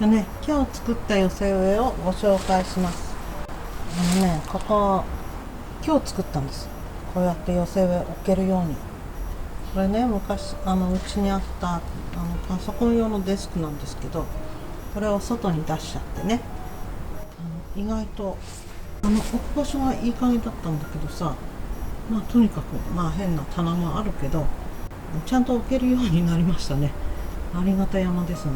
でね、今日作った寄せ植えをご紹介します。ここ今日作ったんです。こうやって寄せ植え置けるように。これね、昔うちにあったパソコン用のデスクなんですけど、これを外に出しちゃってね、意外と置く場所はいい感じだったんだけどさ、とにかく変な棚もあるけど、ちゃんと置けるようになりましたね。ありがた山ですね。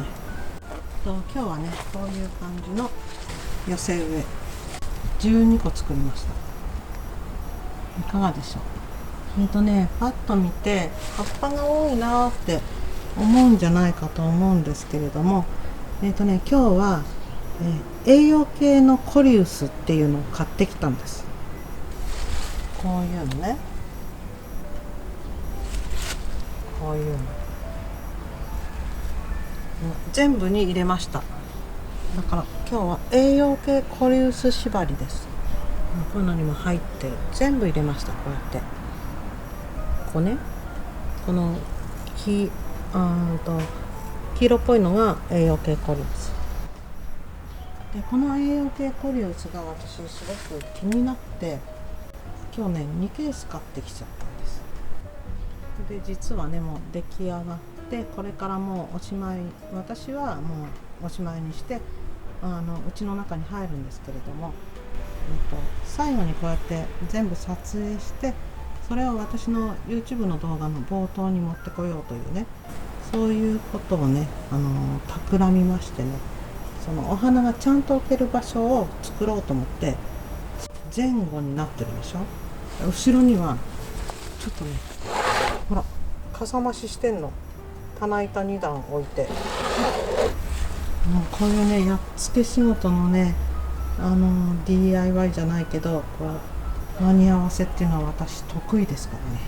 今日はね、こういう感じの寄せ植え12個作りました。いかがでしょう。パッと見て葉っぱが多いなって思うんじゃないかと思うんですけれども、今日は、栄養系のコリウスっていうのを買ってきたんです。こういうのね、こういうの全部に入れました。だから今日は栄養系コリウス縛りです。こういうのにも入ってる、全部入れました。こうやってここね、この黄色っぽいのが栄養系コリウスで、この栄養系コリウスが私すごく気になって、今日ね2ケース買ってきちゃったんです。で実はね、もう出来上がって、これからもうおしまい、私はもうおしまいにして、うちの中に入るんですけれども、最後にこうやって全部撮影して、それを私の YouTube の動画の冒頭に持ってこようというね、そういうことをね、企みましてね、そのお花がちゃんと置ける場所を作ろうと思って、前後になってるでしょ。後ろにはちょっとね、ほら、かさ増ししてんの。棚板2段置いて、もうこういうね、やっつけ仕事のね、DIY じゃないけど、こう間に合わせっていうのは私得意ですからね。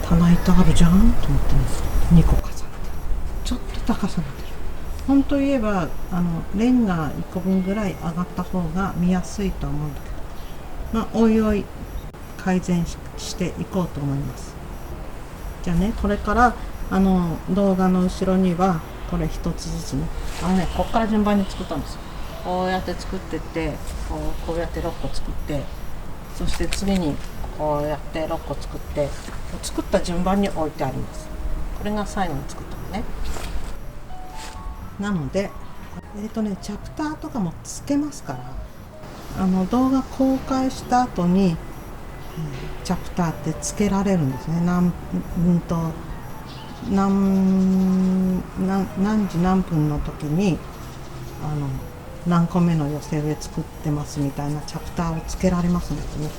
棚板あるじゃんと思ってね、2個重ねて、ちょっと高さが出る。本当言えばレンガ1個分ぐらい上がった方が見やすいと思うんだけど、おいおい改善していこうと思います。じゃあね、これから動画の後ろにはこれ一つずつね、こっから順番に作ったんですよ。こうやって作ってって、こうやって6個作って、そして次にこうやって6個作って、作った順番に置いてあります。これが最後に作ったのね。なのでチャプターとかもつけますから、動画公開した後に、チャプターってつけられるんですね。何時何分の時に何個目の寄せ植え作ってますみたいなチャプターをつけられますのでね、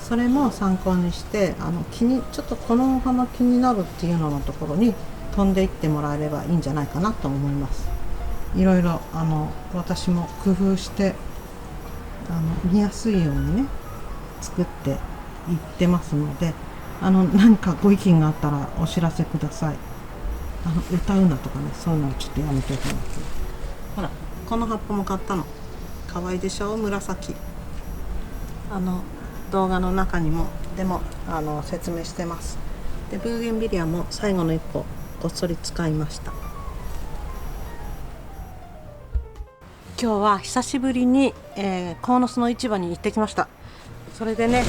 それも参考にして、ちょっとこのお花気になるっていうののところに飛んでいってもらえればいいんじゃないかなと思います。いろいろ私も工夫して見やすいようにね作っていってますので、何かご意見があったらお知らせください。歌うなとかね、そういうのはちょっとやめておきます。ほら、この葉っぱも買ったの。可愛いでしょ、紫。動画の中にもでも説明してます。でブーゲンビリアも最後の1個こっそり使いました。今日は久しぶりに、鴻巣の市場に行ってきました。それでね、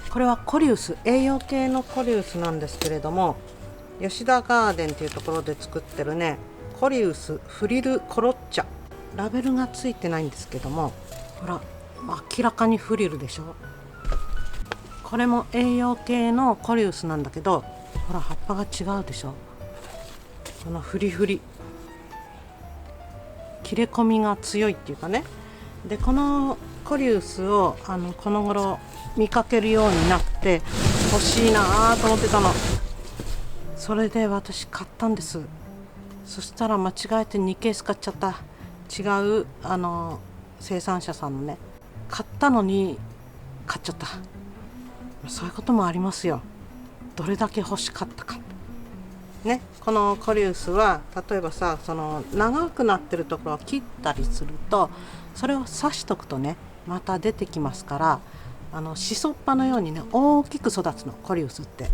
これはコリウス、栄養系のコリウスなんですけれども、吉田ガーデンっていうところで作ってるね、コリウスフリルコロッチャ、ラベルがついてないんですけども、ほら明らかにフリルでしょ。これも栄養系のコリウスなんだけど、ほら葉っぱが違うでしょ。このフリフリ、切れ込みが強いっていうかね。でこのコリウスをこの頃見かけるようになって欲しいなと思ってたの。それで私買ったんです。そしたら間違えて2ケース買っちゃった。違う生産者さんのね、買ったのに買っちゃった。そういうこともありますよ。どれだけ欲しかったかね。このコリウスは例えばさ、その長くなってるところを切ったりすると、それを刺しとくとね、また出てきますから、シソッパのようにね大きく育つの、コリウスって。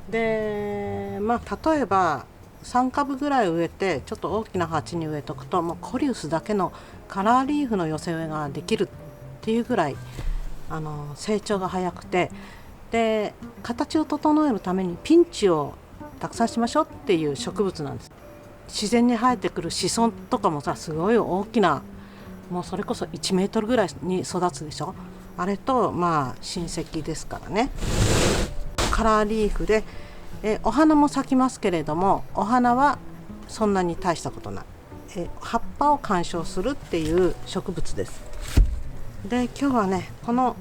で例えば3株ぐらい植えてちょっと大きな鉢に植えとくと、もうコリウスだけのカラーリーフの寄せ植えができるっていうぐらい成長が早くて、で形を整えるためにピンチをたくさんしましょうっていう植物なんです。自然に生えてくる子孫とかもさ、すごい大きな、もうそれこそ1メートルぐらいに育つでしょ。あれとまあ親戚ですからね。カラーリーフで、お花も咲きますけれども、お花はそんなに大したことない、葉っぱを観賞するっていう植物です。で今日はね、この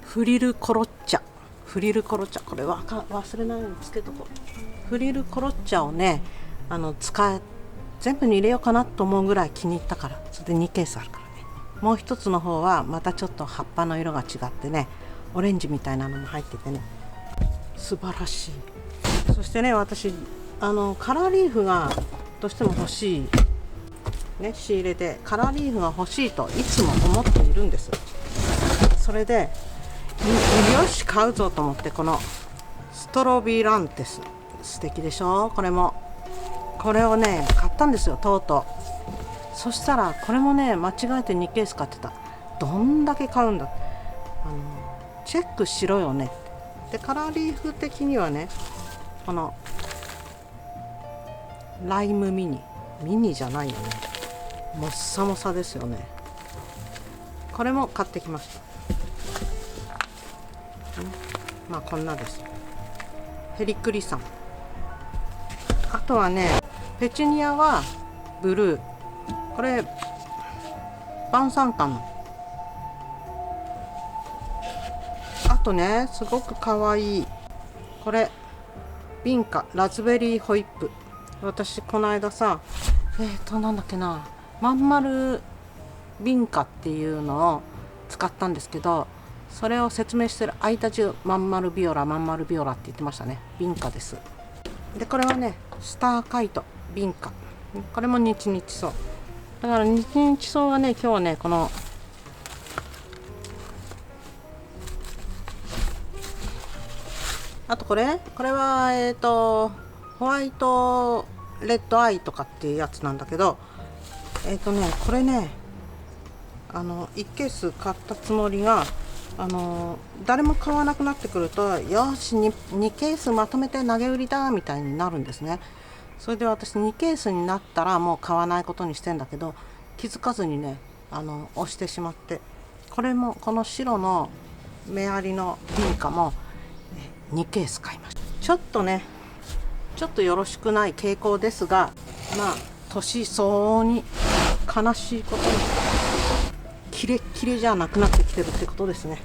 フリルコロッチャ、これは忘れないようにつけとこう。フリルコロッチャをね、全部に入れようかなと思うぐらい気に入ったから、それで2ケースあるからね。もう一つの方はまたちょっと葉っぱの色が違ってね、オレンジみたいなのも入っててね、素晴らしい。そしてね、私カラーリーフがどうしても欲しい、ね、仕入れでカラーリーフが欲しいといつも思っているんです。それでよし買うぞと思って、このストロビランテス、素敵でしょ。これをね買ったんですよ、とうとう。そしたらこれもね、間違えて2ケース買ってた。どんだけ買うんだ、チェックしろよね。でカラーリーフ的にはね、このライムミニじゃないよね、もっさもさですよね。これも買ってきました。まあこんなです。ヘリクリサン。あとはね、ペチュニアはブルー、これ晩餐館の。あとね、すごくかわいいこれ、ビンカラズベリーホイップ。私この間さ、なんだっけな、まんまるビンカっていうのを使ったんですけど、それを説明してる間中まんまるビオラって言ってましたね。ビンカです。でこれはね、スターカイトビンカ、これも日々草だから、日々草はね、今日はね、このあとこれはホワイトレッドアイとかっていうやつなんだけど、これね、1ケース買ったつもりが、誰も買わなくなってくると、よし 2ケースまとめて投げ売りだみたいになるんですね。それで私2ケースになったらもう買わないことにしてんだけど、気づかずにね、押してしまって、これもこの白の目ありのビンカも2ケース買いました。ちょっとよろしくない傾向ですが、まあ年相応に悲しいことにキレッキレじゃなくなってきてるってことですね。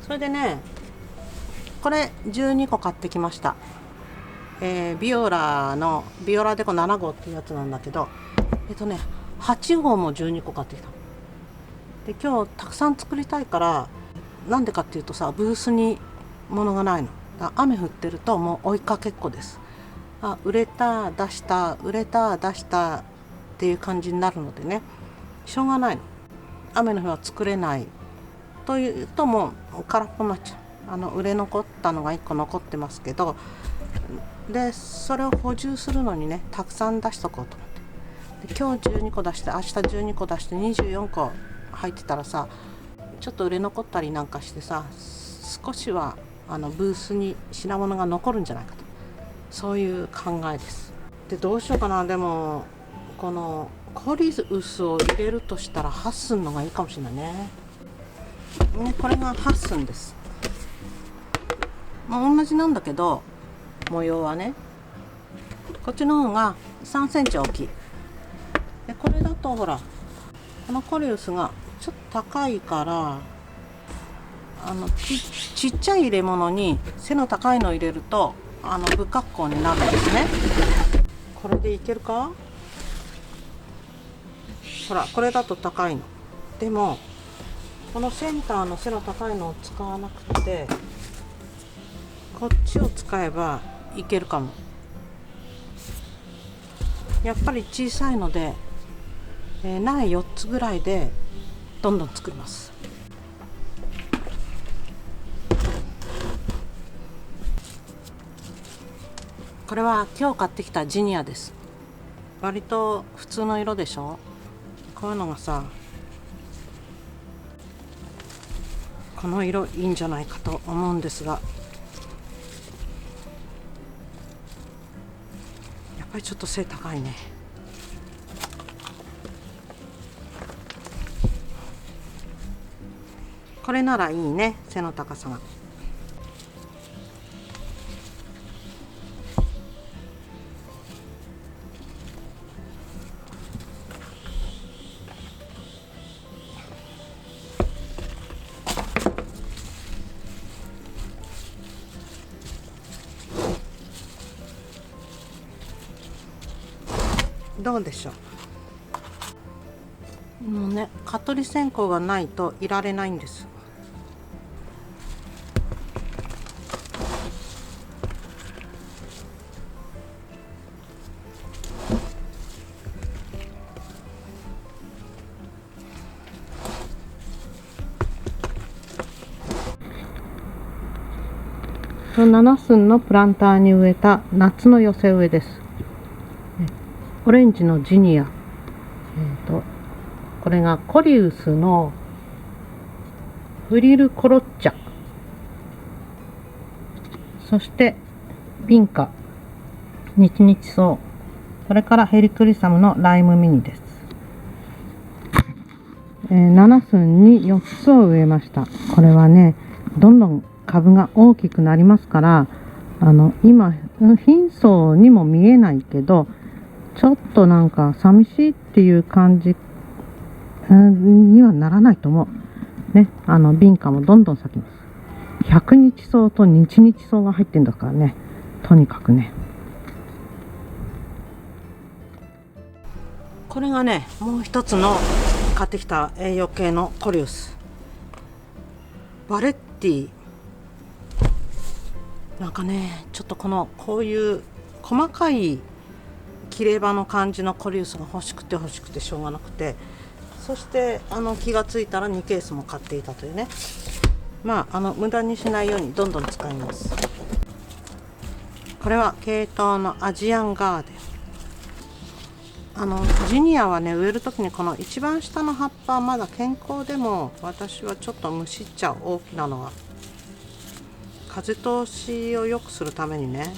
それでね、これ12個買ってきました。ビオラデコ7号っていうやつなんだけど、8号も12個買ってきた。で今日たくさん作りたいから、なんでかっていうとさ、ブースに物がないの。雨降ってるともう追いかけっこです。売れた出したっていう感じになるのでね、しょうがないの。雨の日は作れないというと、もう空っぽになっちゃう。売れ残ったのが1個残ってますけど、でそれを補充するのにね、たくさん出しとこうと思って。で今日12個出して、明日12個出して24個入ってたらさ、ちょっと売れ残ったりなんかしてさ、少しはブースに品物が残るんじゃないかと、そういう考えです。でどうしようかな。でもこのコリウスを入れるとしたらハッスンのがいいかもしれないね。これがハッスンです。同じなんだけど、模様はね、こっちの方が3センチ大きい。でこれだとほら、このコリウスがちょっと高いから、ちっちゃい入れ物に背の高いのを入れると不格好になるんですね。これでいけるか。ほら、これだと高いの。でもこのセンターの背の高いのを使わなくて、こっちを使えばいけるかも。やっぱり小さいので、苗4つぐらいでどんどん作ります。これは今日買ってきたジニアです。割と普通の色でしょ。こういうのがさ、この色いいんじゃないかと思うんですが、やっぱりちょっと背高いね。これならいいね、背の高さが。どうでしょう。もうね、蚊取り線香がないといられないんです。7寸のプランターに植えた夏の寄せ植えです。オレンジのジニア、これがコリウスのフリルコロッチャ、そしてビンカ、日々草、それからヘリクリサムのライムミニです。7寸に4つを植えました。これはね、どんどん株が大きくなりますから、今貧相にも見えないけど、ちょっとなんか寂しいっていう感じにはならないと思うね。ビンカもどんどん咲きます。100日草と日々草が入ってんだからね、とにかくね。これがね、もう一つの買ってきた栄養系のコリウスバレッティ。なんかね、ちょっとこういう細かい切れ刃の感じのコリウスが欲しくてしょうがなくて、そして気がついたら2ケースも買っていたというね。無駄にしないようにどんどん使います。これは系統のアジアンガーデン。ジニアはね、植える時にこの一番下の葉っぱまだ健康でも、私はちょっとむしっちゃう、大きなのは。風通しを良くするためにね。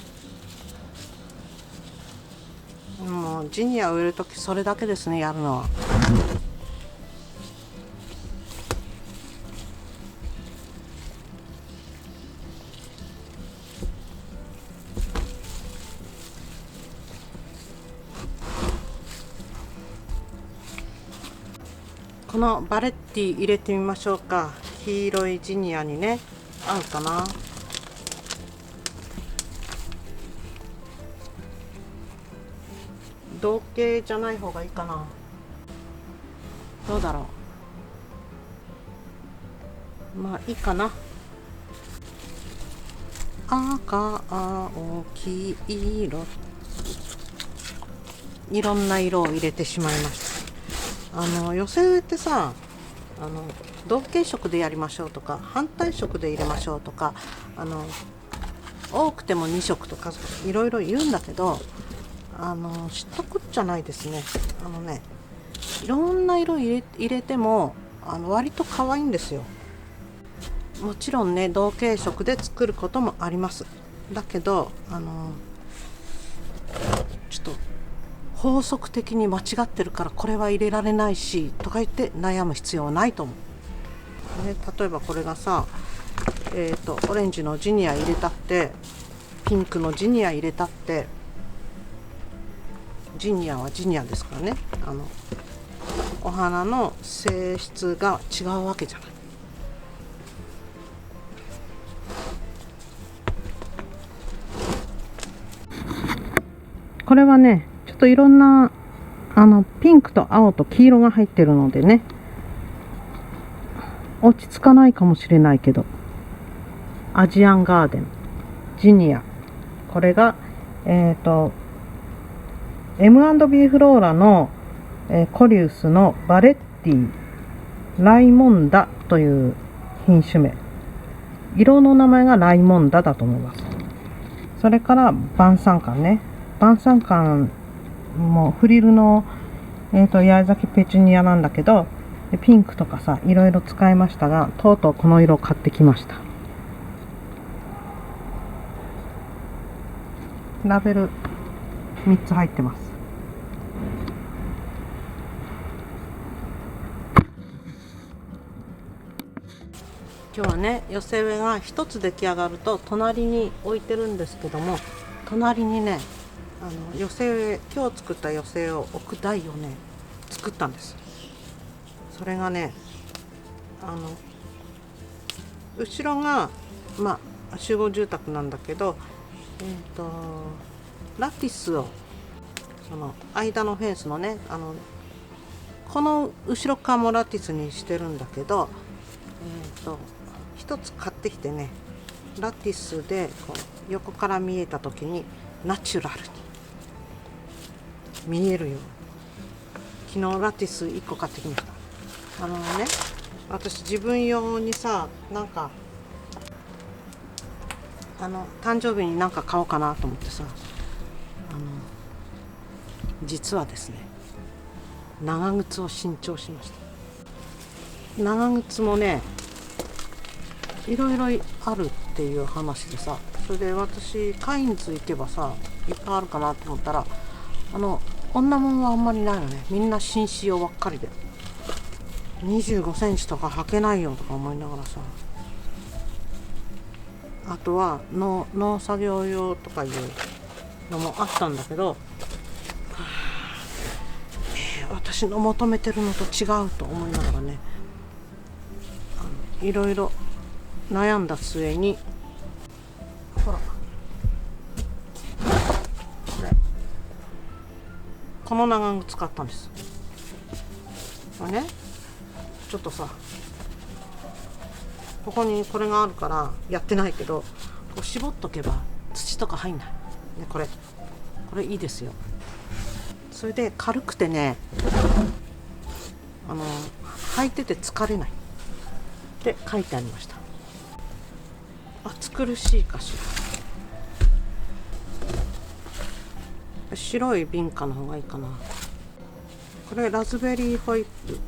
もうジニア植える時それだけですね、やるのは。このバレッティ入れてみましょうか。黄色いジニアにね、合うかな。同系じゃない方がいいかな。どうだろう。まあいいかな。赤、青、黄色、いろんな色を入れてしまいました。寄せ植えってさ、同系色でやりましょうとか、反対色で入れましょうとか、多くても2色とかいろいろ言うんだけど、知ったこっちゃないですね。いろんな色入れても割と可愛いんですよ。もちろんね、同系色で作ることもあります。だけどちょっと法則的に間違ってるからこれは入れられないしとか言って悩む必要はないと思う、ね。例えばこれがさ、オレンジのジニア入れたって、ピンクのジニア入れたって、ジニアはジニアですからね。お花の性質が違うわけじゃない。これはね、ちょっといろんなピンクと青と黄色が入ってるのでね、落ち着かないかもしれないけど、アジアンガーデンジニア、これがM&B フローラの、コリウスのバレッティライモンダという品種名。色の名前がライモンダだと思います。それから晩餐感ね。晩餐感もフリルの、八重咲きペチュニアなんだけど、ピンクとかさ、いろいろ使いましたが、とうとうこの色を買ってきました。ラベル3つ入ってます。今日はね、寄せ植えが1つ出来上がると隣に置いてるんですけども、隣にね、寄せ植え、今日作った寄せ植えを置く台をね作ったんです。それがね、後ろが集合住宅なんだけど、ラティスをその間のフェンスのね、この後ろ側もラティスにしてるんだけど、一つ買ってきてね、ラティスでこう横から見えた時にナチュラルに見えるように、昨日ラティス1個買ってきました。私自分用にさ、なんか誕生日になんか買おうかなと思ってさ、実はですね、長靴を新調しました。長靴もね、いろいろあるっていう話でさ、それで私カインズ行けばさ、いっぱいあるかなと思ったら、女物はあんまりないのね。みんな紳士用ばっかりで、25センチとか履けないよとか思いながらさ、あとは農作業用とかいうのもあったんだけど、私の求めてるのと違うと思いながらね、いろいろ悩んだ末に、ほらこの長靴使ったんです。これね、ちょっとさ、ここにこれがあるからやってないけど、こう絞っとけば土とか入んない、ね、これいいですよ。それで軽くてね、履いてて疲れないって書いてありました。暑苦しいかしら。白い瓶下の方がいいかな。これラズベリーホイップ、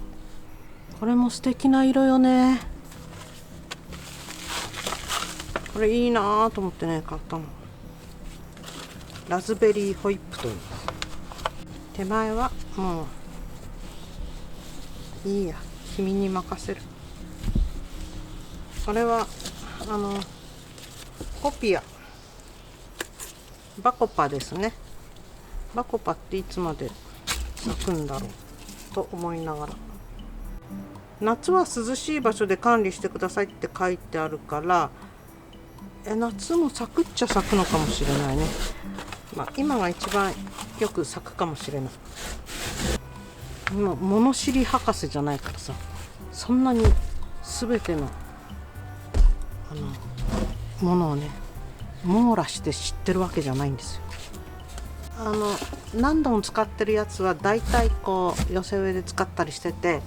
これも素敵な色よね。これいいなと思ってね買ったの。ラズベリーホイップと言います。手前はもういいや、君に任せる。これはコピアバコパですね。バコパっていつまで咲くんだろうと思いながら、夏は涼しい場所で管理してくださいって書いてあるから、夏も咲くっちゃ咲くのかもしれないね。今が一番よく咲くかもしれない。今物知り博士じゃないからさ、そんなに全てのものをね網羅して知ってるわけじゃないんですよ。何度も使ってるやつはだいたいこう寄せ植えで使ったりしてて、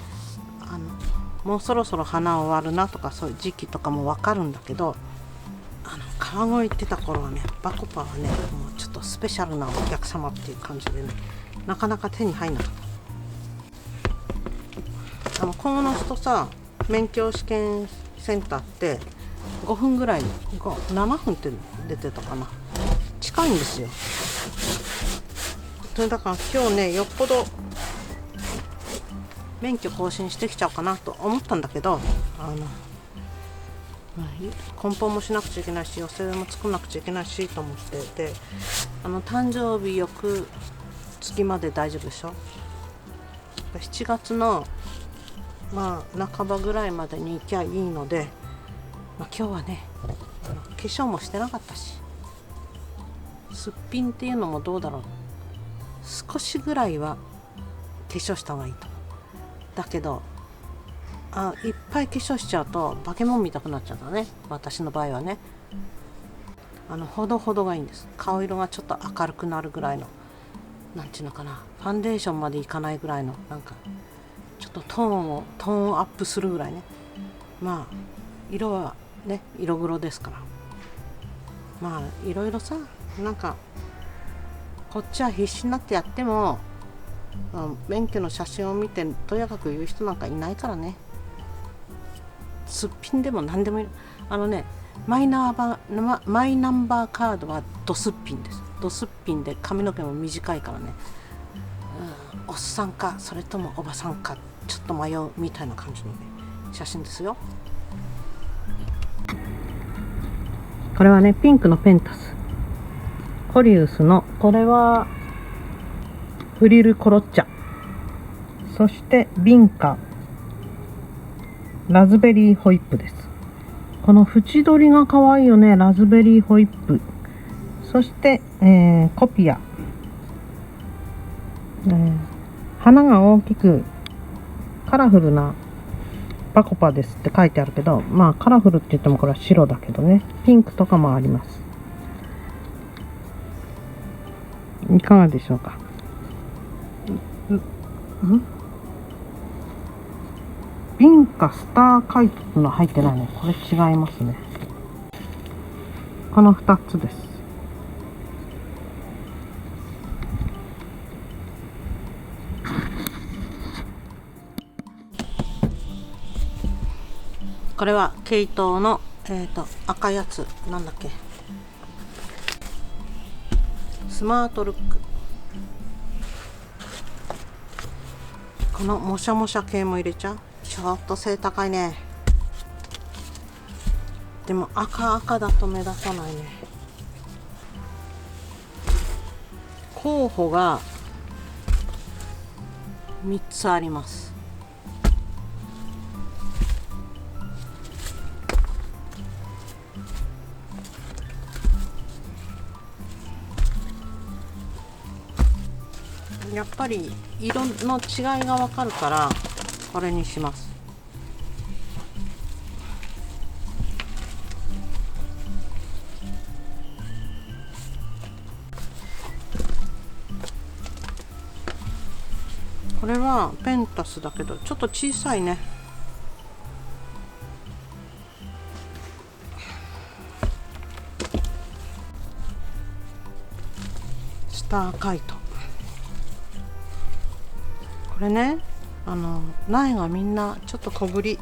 もうそろそろ花終わるなとか、そういう時期とかも分かるんだけど、川越行ってた頃はね、バコパはね、もうちょっとスペシャルなお客様っていう感じでね、なかなか手に入んなかった。鴻巣とさ、免許試験センターって5分ぐらい、7分って出てたかな、近いんですよ。それだから今日ね、よっぽど免許更新してきちゃおうかなと思ったんだけど、梱包もしなくちゃいけないし、寄せ植えも作んなくちゃいけないしと思ってて、誕生日翌月まで大丈夫でしょ。7月の半ばぐらいまでに行きゃいいので、今日はね、化粧もしてなかったし、すっぴんっていうのもどうだろう、少しぐらいは化粧した方がいいと。だけどいっぱい化粧しちゃうと化け物見たくなっちゃうんだね、私の場合はね。ほどほどがいいんです。顔色がちょっと明るくなるぐらいの、なんていうのかな、ファンデーションまでいかないぐらいの、なんかちょっとトーンアップするぐらいね。色はね、色黒ですから。まあいろいろさ、なんかこっちは必死になってやっても、免許の写真を見てとやかく言う人なんかいないからね。すっぴんでも何でもいい。マイナンバーカードはドすっぴんです。ドすっぴんで髪の毛も短いからね、おっさんかそれともおばさんかちょっと迷うみたいな感じの、ね、写真ですよ。これはね、ピンクのペンタス、コリウスの、これはフリルコロッチャ、そしてビンカラズベリーホイップです。この縁取りが可愛いよね。ラズベリーホイップ、そして、コピア、花が大きくカラフルなパコパですって書いてあるけど、まあカラフルって言ってもこれは白だけどね、ピンクとかもあります。いかがでしょうか。ビンカスターカイトの入ってないね。これ違いますね。この2つです。これはケイトウの、赤いやつなんだっけ、スマートルック。このもしゃもしゃ系も入れちゃう。ちょっと背高いね。でも赤だと目立たないね。候補が3つあります。やっぱり色の違いがわかるからこれにします。これはペンタスだけどちょっと小さいね。スターカイト、これね、苗がみんなちょっと小ぶり。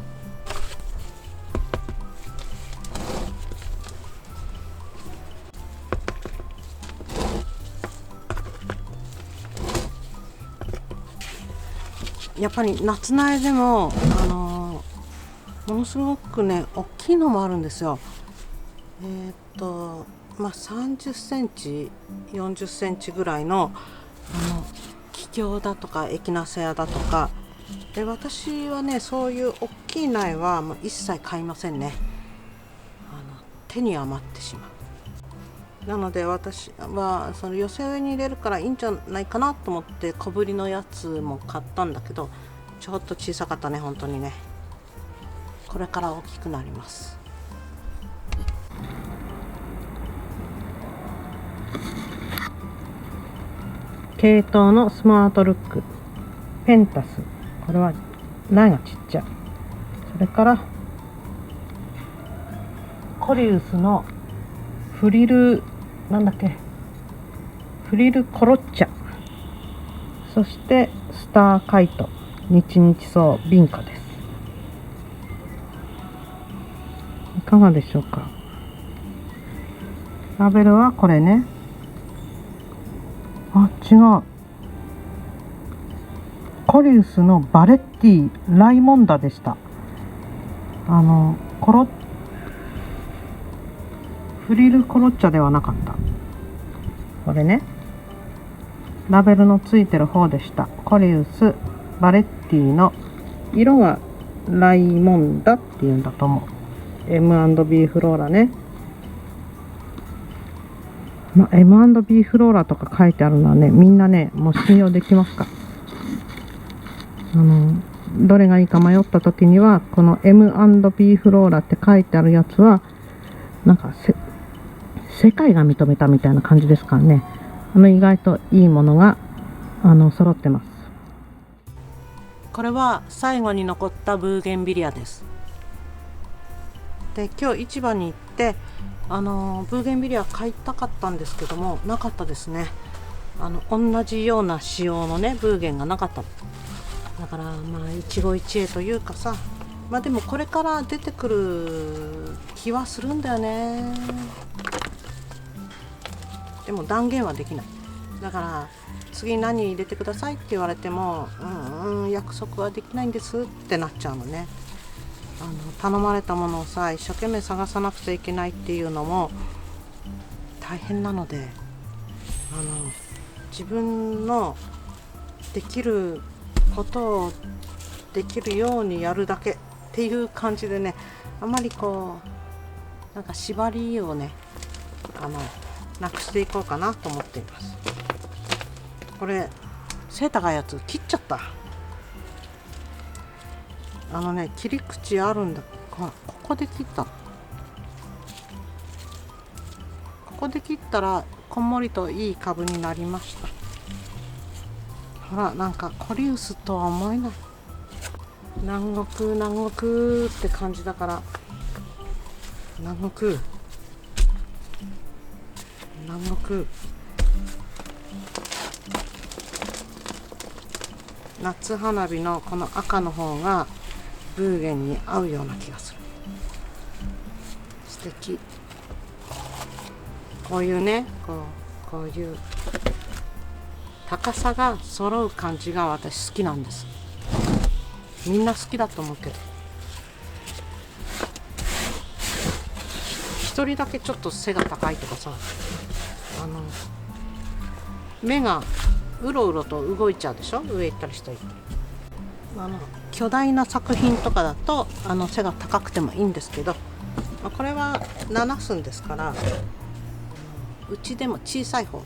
やっぱり夏苗でも、ものすごくね大きいのもあるんですよ。30センチ40センチぐらいのキキョウだとかエキナセアだとかで、私はねそういう大きい苗はもう一切買いませんね。手に余ってしまう。なので私はその寄せ植えに入れるからいいんじゃないかなと思って小ぶりのやつも買ったんだけど、ちょっと小さかったね本当にね。これから大きくなります。系統のスマートルックペンタス、これは苗がちっちゃい。それからコリウスのフリルフリルコロッチャ、そしてスターカイト日々草ビンカです。いかがでしょうか。ラベルはこれね。あ、違う。コリウスのバレッティライモンダでした。フリルコロッチャではなかった。これね、ラベルのついてる方でした。コリウスバレッティの色がライモンダっていうんだと思う。 M&B フローラね。M&B フローラとか書いてあるのはね、みんなねもう信用できますか。どれがいいか迷った時にはこの M&B フローラって書いてあるやつはなんか世界が認めたみたいな感じですからね。意外といいものが揃ってます。これは最後に残ったブーゲンビリアです。で今日市場に行って、ブーゲンビリア買いたかったんですけどもなかったですね。同じような仕様のねブーゲンがなかった。だからまあ一期一会というかさ、まあでもこれから出てくる気はするんだよね。でも断言はできない。だから次何入れてくださいって言われても約束はできないんですってなっちゃうのね。頼まれたものをさ一生懸命探さなくちゃいけないっていうのも大変なので、自分のできることをできるようにやるだけっていう感じでね、あまりこうなんか縛りをねなくしていこうかなと思っています。これ背高いやつ切っちゃった。切り口あるんだ。ここで切ったの。ここで切ったらこんもりといい株になりました。ほらなんかコリウスとは思えない。南国って感じだから、南国夏花火のこの赤の方がブーゲンに合うような気がする。素敵。こういうねこういう高さが揃う感じが私好きなんです。みんな好きだと思うけど、一人だけちょっと背が高いとかさ、目がうろうろと動いちゃうでしょ、上行ったり下行ったり。巨大な作品とかだと背が高くてもいいんですけど、これは7寸ですから、うちでも小さい方。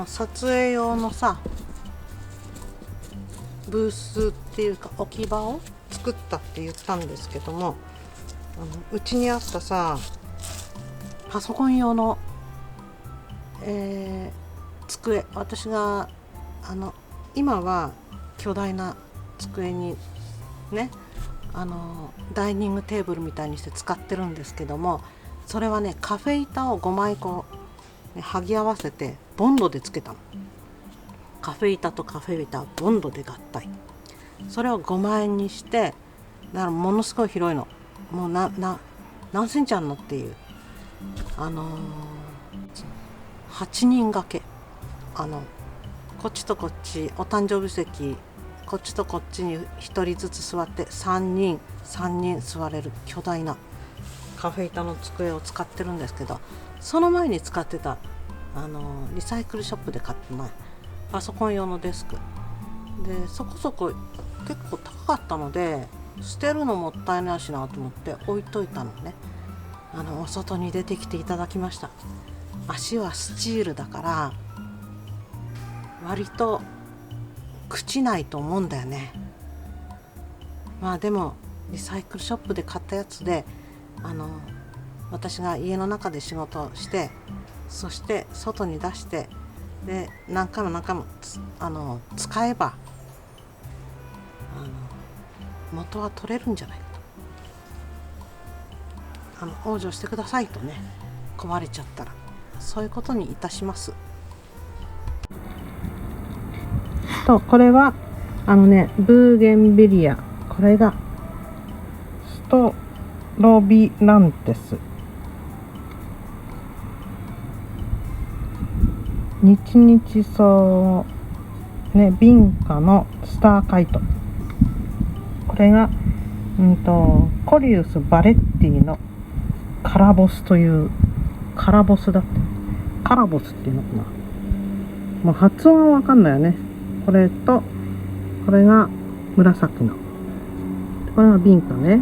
撮影用のさブースっていうか置き場を作ったって言ったんですけども、うちにあったさパソコン用の、机、私が今は巨大な机にねダイニングテーブルみたいにして使ってるんですけども、それはねカフェ板を5枚こう剥ぎ合わせてボンドでつけたの。カフェ板とカフェ板をボンドで合体。それを5万円にして、だからものすごい広いの。もう何センチあんのっていう、8人掛け、こっちとこっちお誕生日席、こっちとこっちに1人ずつ座って3人座れる巨大なカフェ板の机を使ってるんですけど、その前に使ってたリサイクルショップで買ったパソコン用のデスクで、そこそこ結構高かったので捨てるのもったいないしなと思って置いといたのね。お外に出てきていただきました。足はスチールだから割と朽ちないと思うんだよね。まあでもリサイクルショップで買ったやつで私が家の中で仕事をして、そして外に出してで何回も使えば元は取れるんじゃないかと。往生してくださいとね、壊れちゃったらそういうことにいたします。とこれはブーゲンビリア、これがストロビランテス、日々草ね、ビカのスターカイト。これがコリウスバレッティのカラボスという、カラボスだってカラボスっていうのかな、もう発音はわかんないよね。これとこれが紫の、これがビンカね。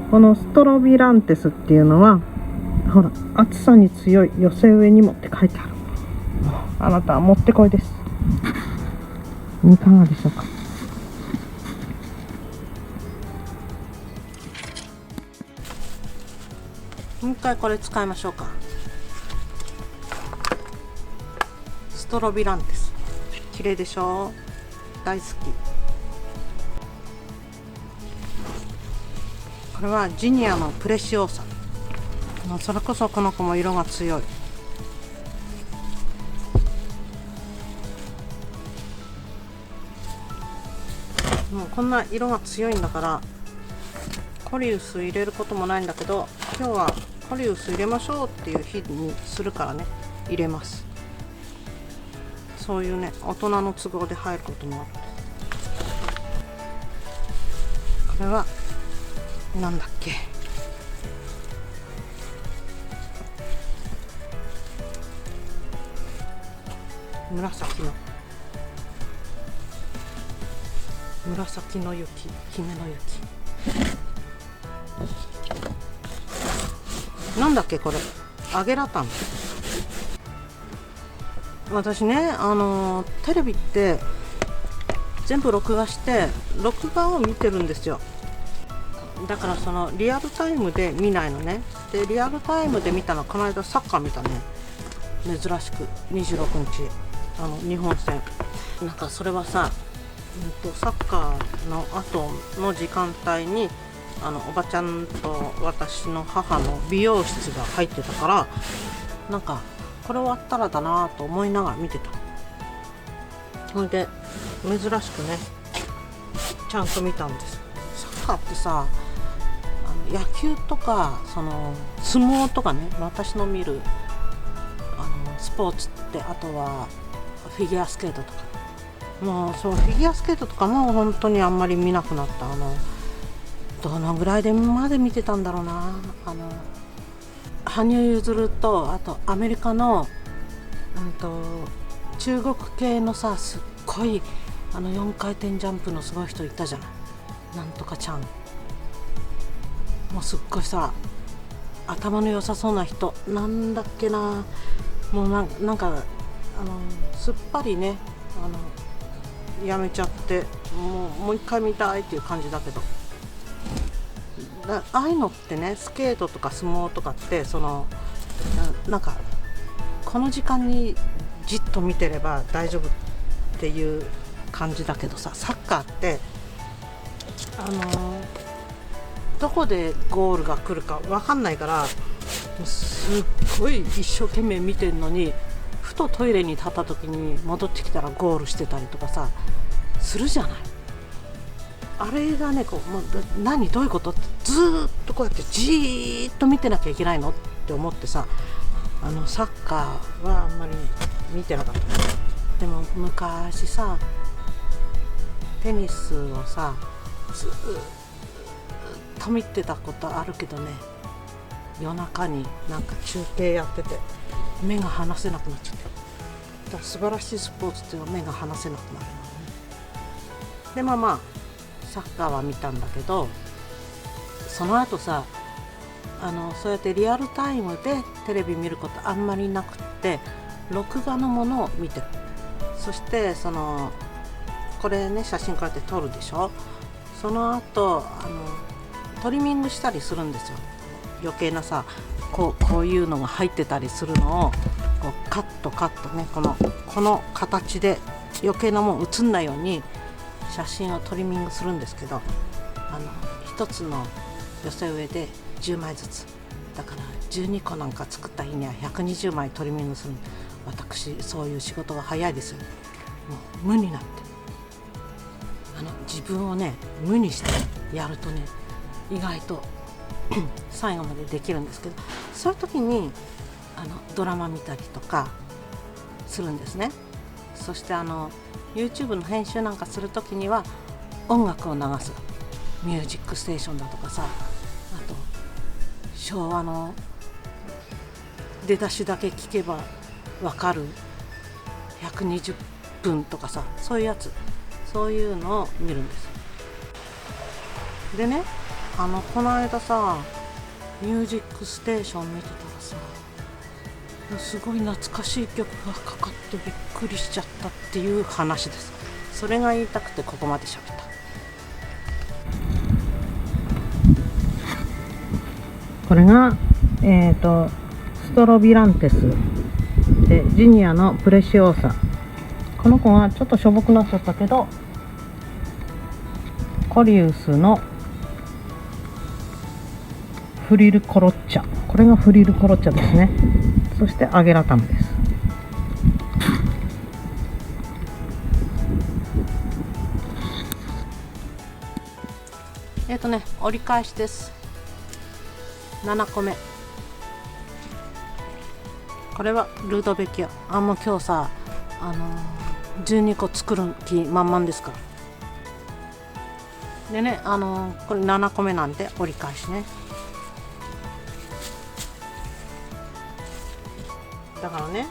このストロビランテスっていうのはほら暑さに強い、寄せ植えにもって書いてある。あなたはもってこいです。いかがでしょうか。もう一回これ使いましょうか。ストロビランテス、綺麗でしょ、大好き。これはジニアのプレシオーサ、それこそこの子も色が強い。もうこんな色が強いんだからコリウス入れることもないんだけど、今日はコリウス入れましょうっていう日にするからね、入れます。そういうね、大人の都合で入ることもある。これはなんだっけ、紫の雪、姫の雪、なんだっけこれ、アゲラタン。私ね、テレビって全部録画して録画を見てるんですよ。だからそのリアルタイムで見ないのね。でリアルタイムで見たのはこの間サッカー見たね、珍しく26日日本戦。なんかそれはさ、サッカーの後の時間帯におばちゃんと私の母の美容室が入ってたから、なんかこれ終わったらだなと思いながら見てた。それで珍しくねちゃんと見たんです。サッカーってさ、野球とかその相撲とかね、私の見るスポーツって、あとはフィギュアスケートとか、もうそうフィギュアスケートとかも本当にあんまり見なくなった。どのぐらいでまで見てたんだろうな。羽生結弦と、あとアメリカの、中国系のさ、すっごい4回転ジャンプのすごい人いたじゃない、なんとかちゃん。もうすっごいさ頭の良さそうな人、なんだっけな、もうなんかすっぱりねやめちゃって、もう一回見たいっていう感じだけど、ああいうのってね、スケートとか相撲とかってなんかこの時間にじっと見てれば大丈夫っていう感じだけどさ、サッカーってどこでゴールが来るか分かんないから、すっごい一生懸命見てるのに、ふとトイレに立った時に戻ってきたらゴールしてたりとかさするじゃない。あれがね、こう、どういうことってずーっとこうやってじーっと見てなきゃいけないのって思ってさ、サッカーはあんまり見てなかった。でも昔さテニスをさずーっと見てたことあるけどね、夜中になんか中継やってて目が離せなくなっちゃって、だから素晴らしいスポーツっていうのは目が離せなくなるのね。でまあサッカーは見たんだけど、その後さそうやってリアルタイムでテレビ見ることあんまりなくって、録画のものを見てる。そしてこれね、写真こうやって撮るでしょ。その後トリミングしたりするんですよ。余計なさこういうのが入ってたりするのをこうカットね、この形で余計なもん映んないように写真をトリミングするんですけど、一つの寄せ植えで10枚ずつだから12個なんか作った日には120枚トリミングする。私そういう仕事が早いですよ。もう無になって自分をね無にしてやるとね、意外と最後までできるんですけど、そういう時にドラマ見たりとかするんですね。そしてYouTube の編集なんかする時には音楽を流す。ミュージックステーションだとかさ、あと昭和の出だしだけ聞けばわかる120分とかさ、そういうやつ、そういうのを見るんです。でね、この間さミュージックステーション見てたらさ、すごい懐かしい曲がかかってびっくりしちゃったっていう話です。それが言いたくてここまで喋った。これがストロビランテスでジニアのプレシオーサ。この子がちょっとしょぼくなっちゃったけど、コリウスのフリルコロッチャ、これがフリルコロッチャですね。そしてアゲラタムです。折り返しです。7個目。これはルドベキア。もう今日さ、12個作る気満々ですから。でね、これ7個目なんで折り返しね。だからね、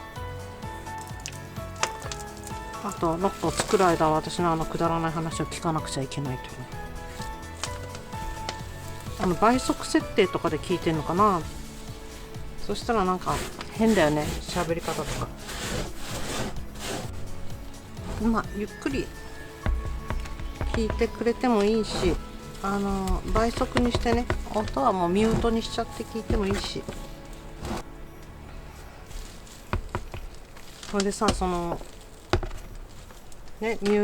あと6個作る間は私のくだらない話を聞かなくちゃいけないというね。倍速設定とかで聞いてんのかな。そしたらなんか変だよね、喋り方とか。ゆっくり聞いてくれてもいいし、倍速にしてね、音はもうミュートにしちゃって聞いてもいいし。それでさ、ミュ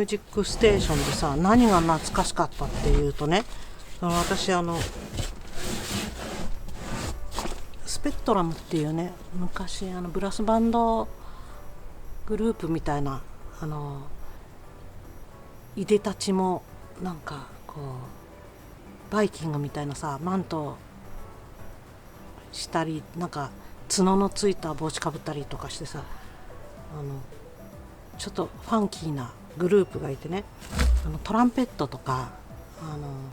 ージックステーションでさ、何が懐かしかったっていうとね、私スペクトラムっていうね、昔ブラスバンドグループみたいな、いでたちもなんかこうバイキングみたいなさ、マントしたり、なんか角のついた帽子かぶったりとかしてさ、ちょっとファンキーなグループがいてね、トランペットとか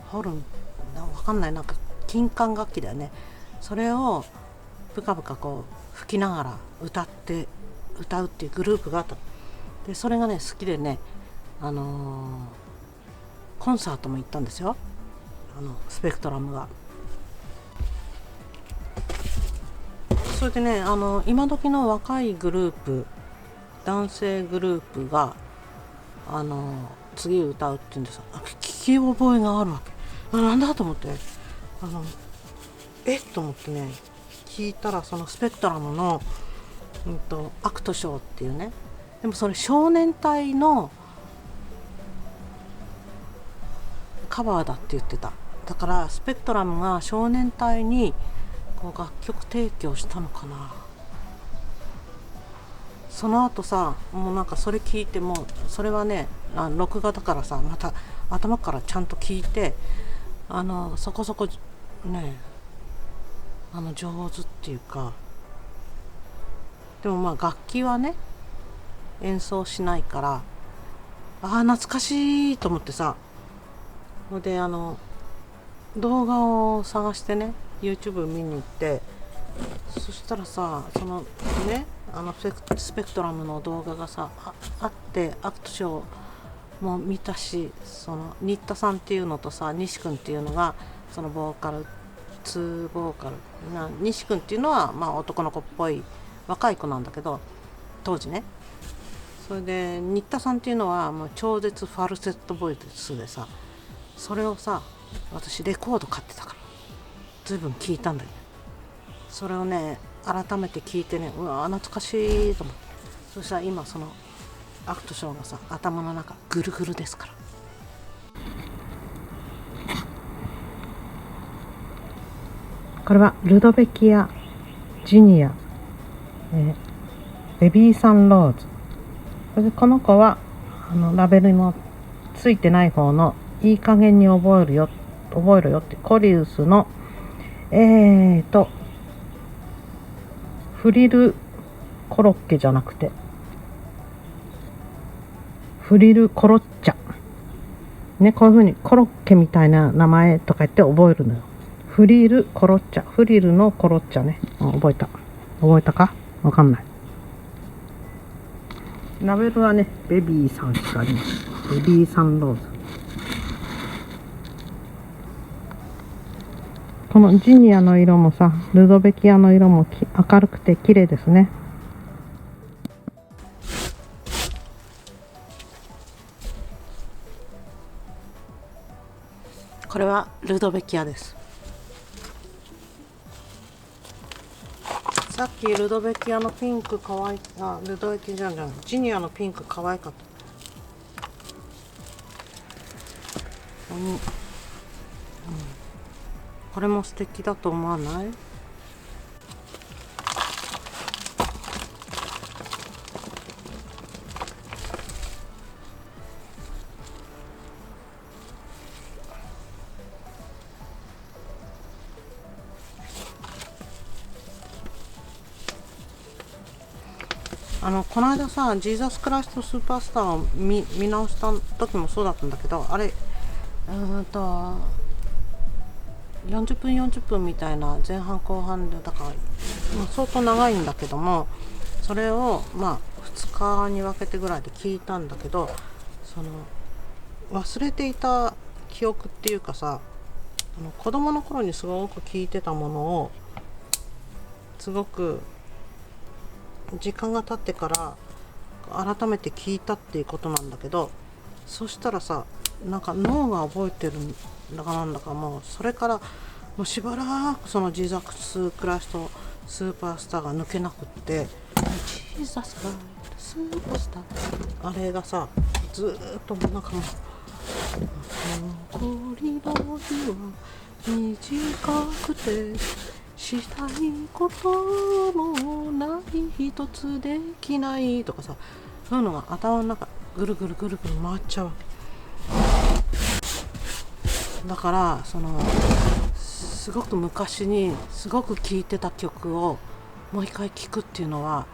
ホルン、わかんない、なんか金管楽器だよね。それをブカブカこう吹きながら歌うっていうグループがあった。でそれがね好きでね、コンサートも行ったんですよ、スペクトラムが。それでね、今時の若いグループ、男性グループが次歌うって言うんです。聞き覚えがあるわけ。なんだと思って、と思ってね、聞いたらそのスペクトラムの、アクトショーっていうね。でもそれ少年隊のカバーだって言ってた。だからスペクトラムが少年隊にこう楽曲提供したのかな。その後さ、もうなんかそれ聞いても、それはね録画だからさ、また頭からちゃんと聞いて、そこそこね上手っていうか。でも楽器はね演奏しないから、懐かしいと思ってさ。で動画を探してね YouTube 見に行って、そしたらさ、そのねスペクトラムの動画がさ あって、アクトショーも見たし、その新田さんっていうのとさ、西君っていうのがそのボーカル2ボーカルな、西君っていうのは男の子っぽい若い子なんだけど、当時ね。それで新田さんっていうのはもう超絶ファルセットボイスでさ、それをさ私レコード買ってたからずいぶん聞いたんだよね。それをね改めて聞いてね、うわ懐かしいと思って。そしたら今そのアクトショーがさ頭の中ぐるぐるですから。これはルドベキア・ジニア、ベビーサンローズ。それでこの子はラベルもついてない方のいい加減に覚えろよってコリウスのフリルコロッケじゃなくてフリルコロッチャね、こういう風にコロッケみたいな名前とか言って覚えるのよ。フリルコロッチャ、フリルのコロッチャね。覚えたかわかんない。ラベルはねベビーさんしかありません。ベビーサンローズ。このジニアの色もさ、ルドベキアの色も明るくて綺麗ですね。これはルドベキアです。さっきルドベキアのピンクかわいい、ルドベキじゃんジニアのピンクかわいかった、これも素敵だと思わない？この間さ、ジーザス・クライスト・スーパースターを見直した時もそうだったんだけど、あれ40分40分みたいな前半後半でだから、相当長いんだけども、それを2日に分けてぐらいで聞いたんだけど、その忘れていた記憶っていうかさ、子供の頃にすごく聞いてたものをすごく時間が経ってから改めて聞いたっていうことなんだけど、そしたらさ、なんか脳が覚えてるんだかなんだか、もうそれからもうしばらくそのジーザス・クライスト・スーパースターが抜けなくって、ジーザス・クライスト・スーパースター、あれがさずーっとなんかもう残りの日は短くてしたいこともない一つできないとかさ、そういうのが頭の中ぐるぐるぐるぐる回っちゃうわけだから、すごく昔にすごく聴いてた曲をもう一回聴くっていうのは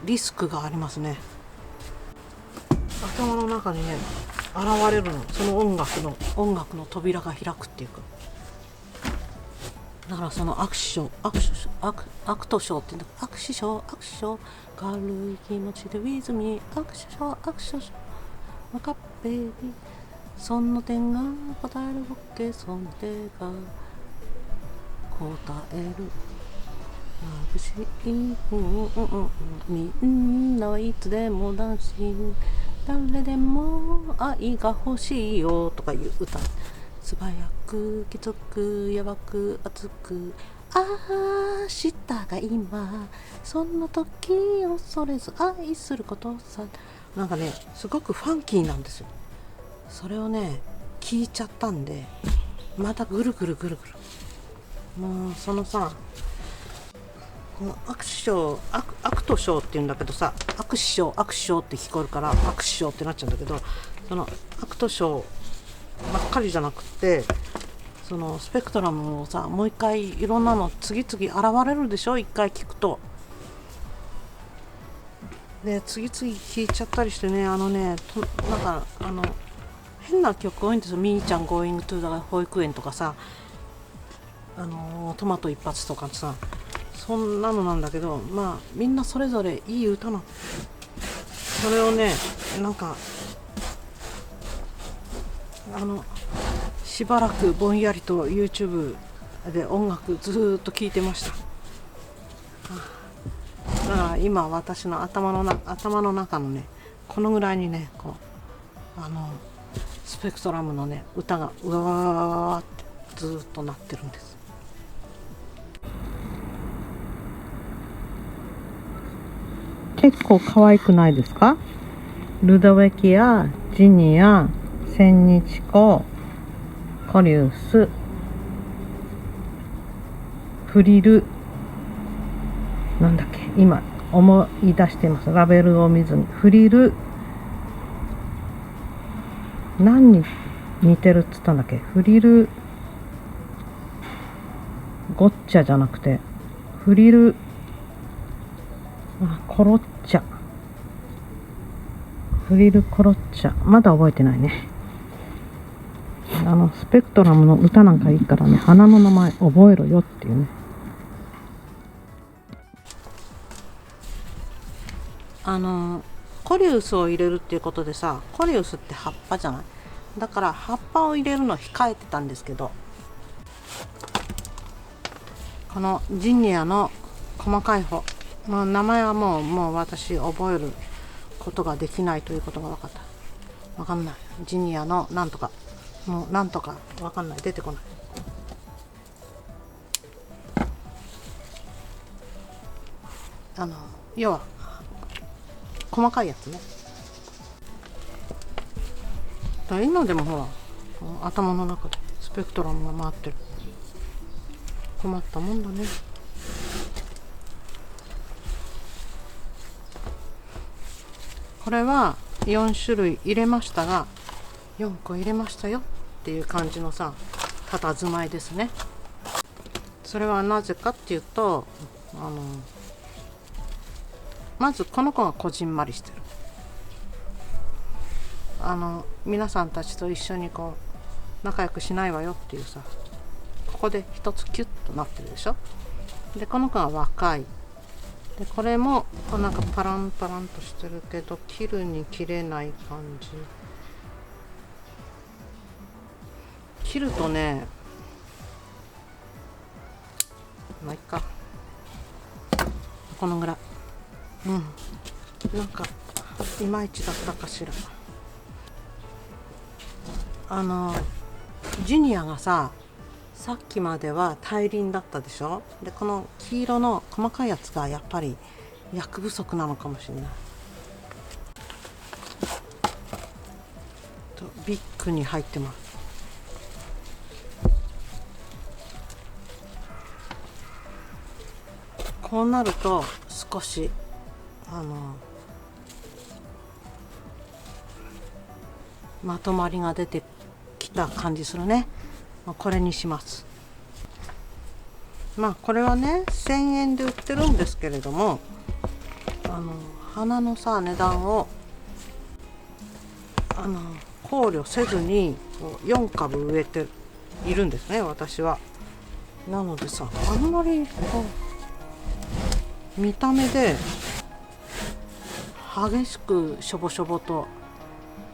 リスクがありますね。頭の中にね現れるの、その音楽の扉が開くっていうか、だからそのアクトショーっていうんだ、アクショー軽い気持ちで with me アクショー分かっべり、その手が答えるボケ、その手が答える眩しい、みんなはいつでもだし誰でも愛が欲しいよとかいう歌、素早くきつくやばく熱く、明日が今その時恐れず愛することさ、なんかねすごくファンキーなんですよ。それをね聞いちゃったんで、またぐるぐるぐるぐる、もうそのさ、このアクトショーって言うんだけどさ、アクショーって聞こえるからアクショーってなっちゃうんだけど、そのアクトショーばっかりじゃなくて、そのスペクトラムをさもう一回いろんなの次々現れるでしょ、一回聞くと。で次々聴いちゃったりしてね、なんか変な曲多いんですよ。みーちゃん Going to the 保育園とかさ、トマト一発とかさ、そんなのなんだけど、みんなそれぞれいい歌なの。それをねなんかしばらくぼんやりと YouTube で音楽ずーっと聴いてました。だから今私の頭の中のねこのぐらいにねこうスペクトラムのね歌がうわーってずーっと鳴ってるんです。結構可愛くないですか？ルドベキア、ジニア、千日子、コリウス、フリル、なんだっけ、今思い出しています。ラベルを見ずに。フリル、何に似てるっつったんだっけ？フリル、ゴッチャじゃなくて、フリル、コロッチャ。フリルコロッチャ。まだ覚えてないね。スペクトラムの歌なんかいいからね、花の名前覚えろよっていうね。コリウスを入れるっていうことでさ、コリウスって葉っぱじゃない？だから葉っぱを入れるのを控えてたんですけど、このジニアの細かい方、名前はもう私覚えることができないということが分かった。分かんない。ジニアのなんとか、もうなんとか分かんない、出てこない。要は細かいやつね。今でもほら頭の中でスペクトラムが回ってる。困ったもんだね。これは4種類入れましたが、4個入れましたよっていう感じのさ、佇まいですね。それはなぜかっていうと、まずこの子がこじんまりしてる。皆さんたちと一緒にこう仲良くしないわよっていうさ、ここで一つキュッとなってるでしょ。でこの子が若い。でこれもなんかパランパランとしてるけど、切るに切れない感じ。切るとね、まあいっか、このぐらい。なんかいまいちだったかしら。ジュニアがさっきまでは大輪だったでしょ。でこの黄色の細かいやつがやっぱり役不足なのかもしれない。ビッグに入ってます。こうなると少しまとまりが出てきた感じするね。これにします。これはね1000円で売ってるんですけれども、花のさ値段を考慮せずに4株植えているんですね、私は。なのでさ、あんまりこう見た目で激しくしょぼしょぼと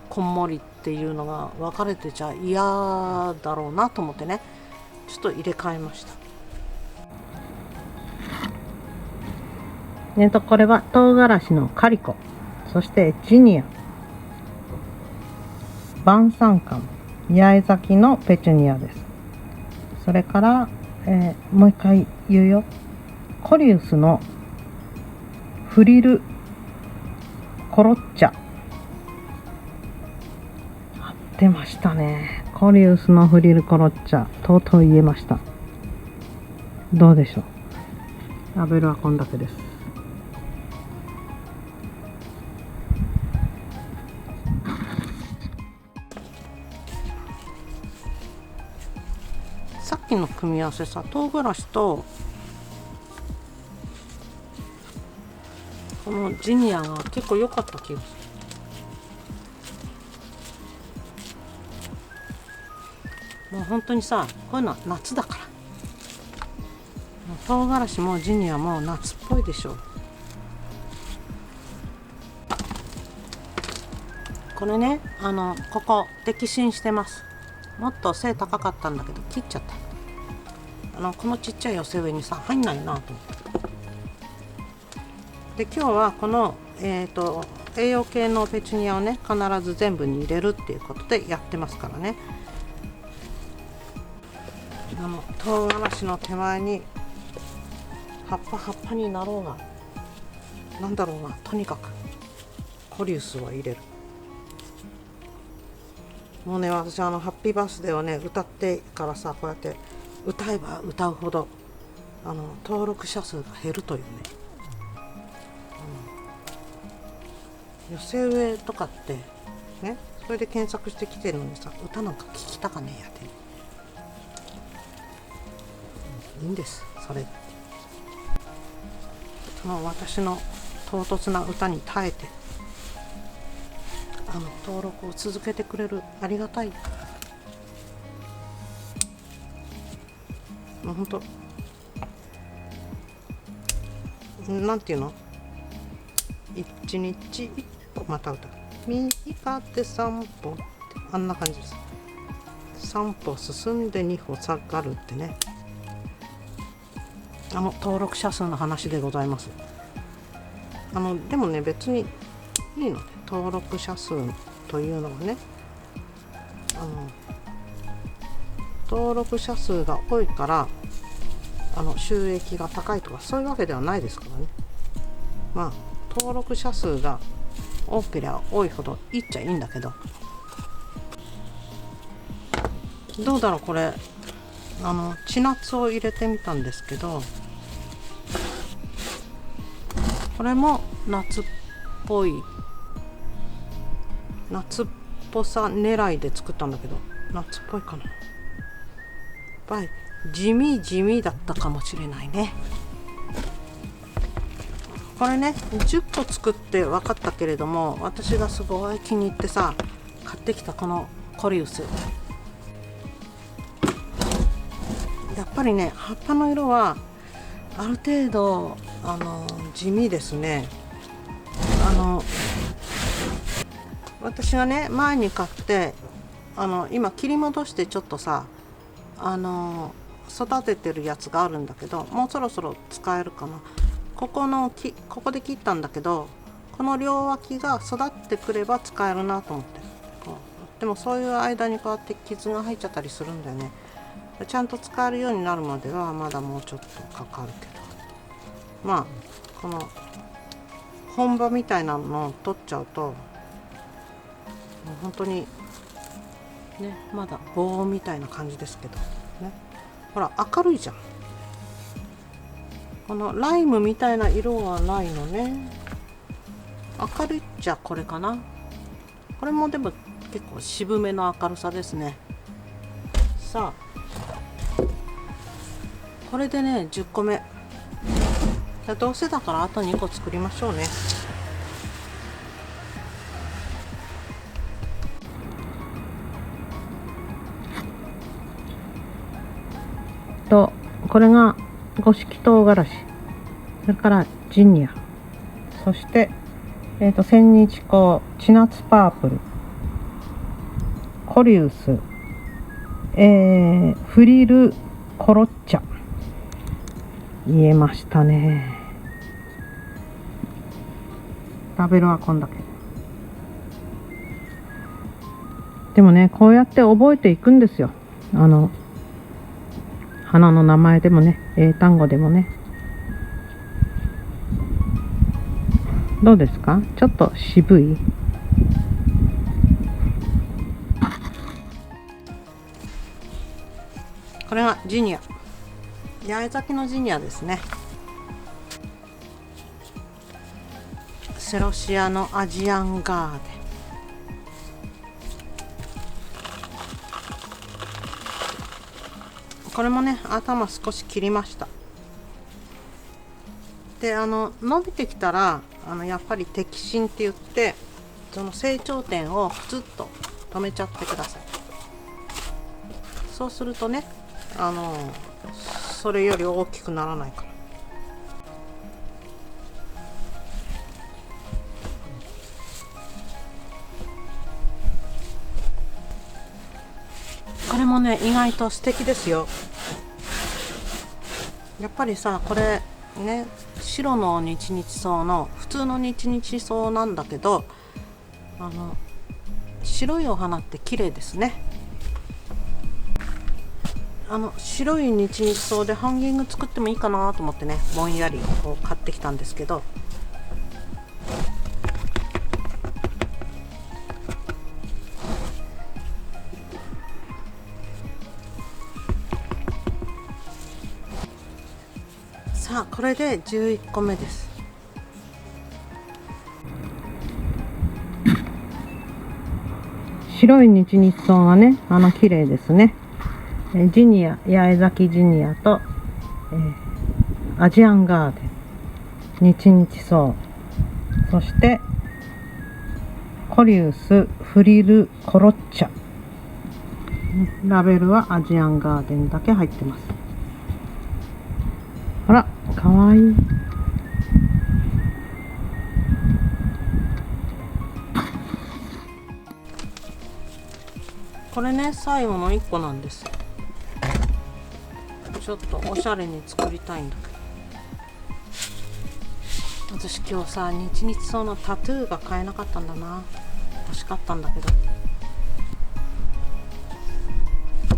こんもりっていうのが分かれてちゃ嫌だろうなと思ってね、ちょっと入れ替えました。これは唐辛子のカリコ、そしてジニア、晩餐柑、八重咲きのペチュニアです。それから、もう一回言うよ、コリウスのフリルコロッチャ。出ましたね。コリウスのフリルコロッチャ、とうとう言えました。どうでしょう。ラベルはこんだけです。さっきの組み合わせさ、唐辛子とこのジニアが結構良かった気がする。もう本当にさ、こういうのは夏だから。唐辛子もジニアも夏っぽいでしょ。これね、ここ摘心してます。もっと背高かったんだけど切っちゃった。このちっちゃい寄せ植えにさ入んないなと思って。で今日はこの栄養系のペチュニアをね必ず全部に入れるっていうことでやってますからね。唐辛子の手前に葉っぱになろうがなんだろうが、とにかくコリウスは入れる。もうね、私ハッピーバースデーをね歌ってからさ、こうやって歌えば歌うほど登録者数が減るというね。寄せ植えとかってね、それで検索してきてるのにさ、歌なんか聞きたかねえやっていいんです、それ。その私の唐突な歌に耐えて登録を続けてくれるありがたい、もうほんとなんていうの、一日一歩、また歌う、右かって3歩ってあんな感じです。3歩進んで2歩下がるってね、登録者数の話でございます。でもね、別にいいので、登録者数というのはね、登録者数が多いから収益が高いとかそういうわけではないですからね。まあ登録者数が多ければ多いほどいいっちゃいいんだけど、どうだろう。これチナツを入れてみたんですけど、これも夏っぽい、夏っぽさ狙いで作ったんだけど、夏っぽいかな。やっぱり地味だったかもしれないね。これね10個作って分かったけれども、私がすごい気に入ってさ買ってきたこのコリウス、やっぱりね葉っぱの色はある程度地味ですね。私がね前に買って今切り戻してちょっとさ育ててるやつがあるんだけど、もうそろそろ使えるかな。ここで切ったんだけど、この両脇が育ってくれば使えるなと思って。でもそういう間にこうやって傷が入っちゃったりするんだよね。ちゃんと使えるようになるまではまだもうちょっとかかるけど、まあこの本葉みたいなのを取っちゃうともう本当にね、まだ棒みたいな感じですけどね。ほら明るいじゃん。このライムみたいな色はないのね。明るいっちゃこれかな。これもでも結構渋めの明るさですね。さあこれでね10個目。どうせだからあと2個作りましょうね。これが五色唐辛子、それからジニア、そして千日紅、チナツパープル、コリウス、フリルコロッチャ、言えましたね。ラベルはこんだけ。でもねこうやって覚えていくんですよ。花の名前でもね、英単語でもね。どうですか？ちょっと渋い？これがジニア、八重咲きのジニアですね。セロシアのアジアンガーデン。これもね頭少し切りました。で伸びてきたらやっぱり摘心って言ってその成長点をプツッと止めちゃってください。そうするとねそれより大きくならないから。これもね意外と素敵ですよ。やっぱりさこれね白の日々草の普通の日々草なんだけど白いお花って綺麗ですね。白い日々草でハンギング作ってもいいかなと思ってねぼんやりこう買ってきたんですけど、さあこれで11個目です。白い日々草がね綺麗ですね。ジニア、八重咲きジニアと、アジアンガーデン、日々草、そしてコリウス、フリルコロッチャ。ラベルはアジアンガーデンだけ入ってます。あら、かわいい。これね最後の1個なんですよ。ちょっとおしゃれに作りたいんだけど、私今日さ日々草のタトゥーが買えなかったんだな。欲しかったんだけど、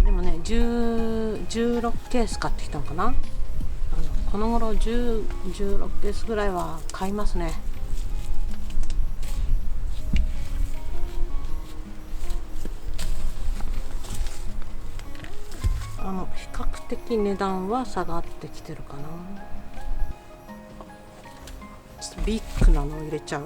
でもね16ケース買ってきたのかな。この頃10、16ケースぐらいは買いますね。比較的値段は下がってきてるかな。ちょっとビッグなのを入れちゃう。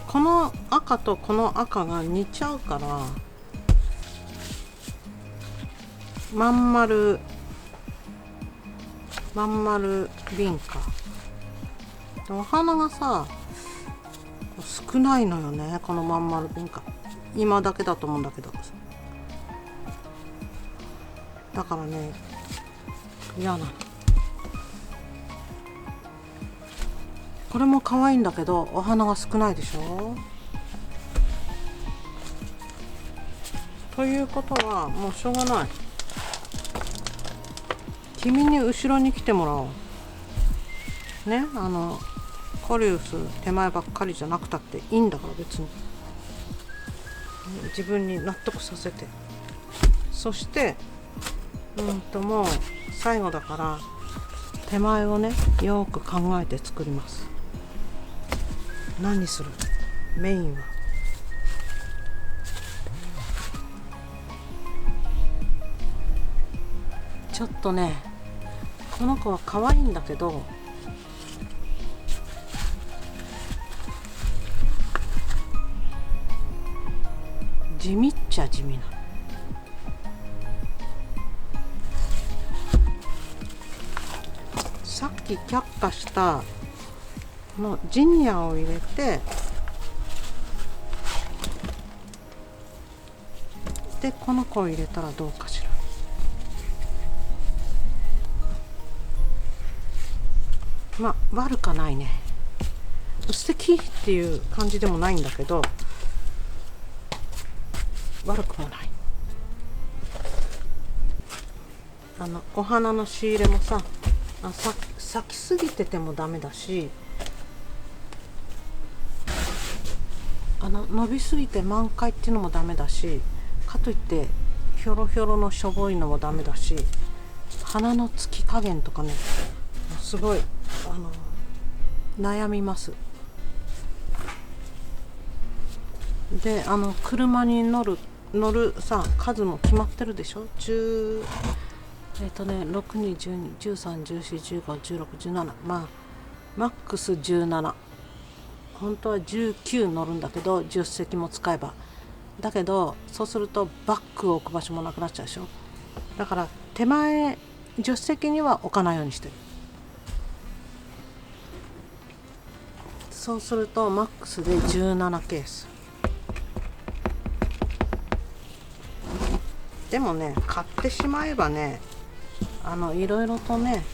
この赤とこの赤が似ちゃうからまん丸瓶か。お花がさ少ないのよね、このまん丸瓶か。今だけだと思うんだけど、だからね嫌なの。これも可愛いんだけどお花が少ないでしょ。ということはもうしょうがない。君に後ろに来てもらおうね。コリウス手前ばっかりじゃなくたっていいんだから、別に自分に納得させて。そしてもう最後だから手前をねよく考えて作ります。何する？メインはちょっとね、この子は可愛いんだけど地味っちゃ地味な。さっき却下したのジニアを入れて、でこの子を入れたらどうかしら。まあ悪かないね。素敵っていう感じでもないんだけど悪くもない。お花の仕入れもさ、咲きすぎててもダメだし、伸びすぎて満開っていうのもダメだし、かといってひょろひょろのしょぼいのもダメだし、花のつき加減とかねすごい悩みます。で車に乗るさ数も決まってるでしょ。6、2、12、13、14、15、16、17、まあマックス17、本当は19乗るんだけど10席も使えば。だけどそうするとバッグを置く場所もなくなっちゃうでしょ。だから手前10席には置かないようにしてる。そうするとマックスで17ケース。でもね買ってしまえばねいろいろとね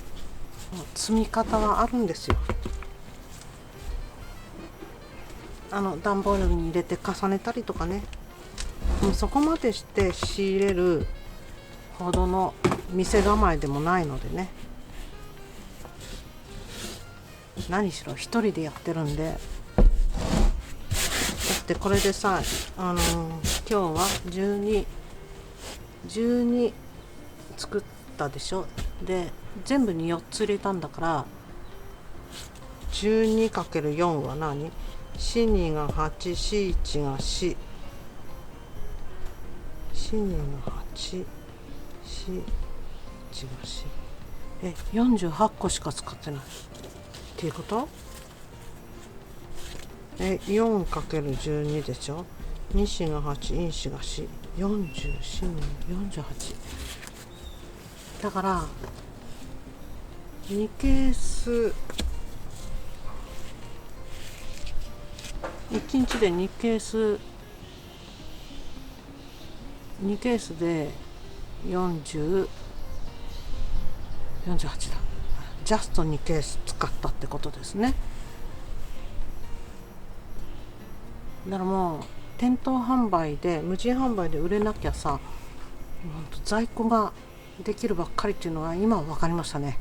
積み方はあるんですよ。段ボールに入れて重ねたりとかね、そこまでして仕入れるほどの店構えでもないのでね。何しろ一人でやってるんで。だってこれでさ、今日は12作ったでしょ。で全部に4つ入れたんだから 12×4 は何？ C2 が8、C1 が4、C2 が8、C1 が4。48個しか使ってないっていうこと？4×12 でしょ。2子が8、陰子が4、44人48。だから2ケース1日で2ケースで40、48だ。ジャスト2ケース使ったってことですね。だからもう店頭販売で無人販売で売れなきゃさ、在庫ができるばっかりっていうのは今は分かりましたね。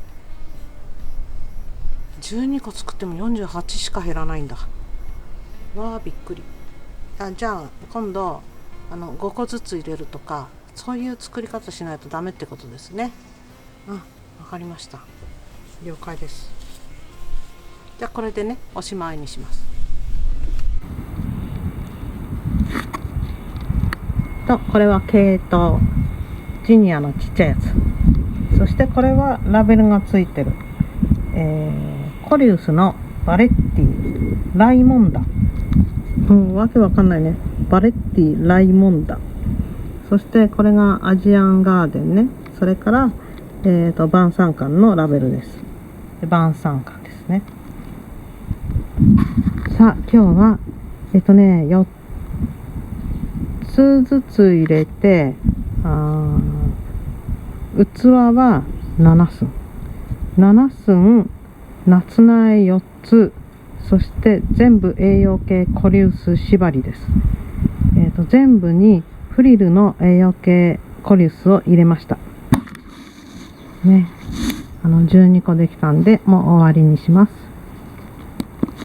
12個作っても48しか減らないんだ。わあ、びっくり。じゃあ今度5個ずつ入れるとか、そういう作り方しないとダメってことですね。わかりました。了解です。じゃあこれでね、おしまいにします。これは系統ジュニアのちっちゃいやつ。そしてこれはラベルがついてる、コリウスのバレッティライモンダ。わけわかんないね。バレッティライモンダ。そしてこれがアジアンガーデンね。それから晩餐館のラベルです。晩餐館ですね。さあ今日は4つずつ入れて、器は7寸7寸、夏苗4つ、そして全部栄養系コリウス縛りです。全部にフリルの栄養系コリウスを入れましたね。12個できたんでもう終わりにします。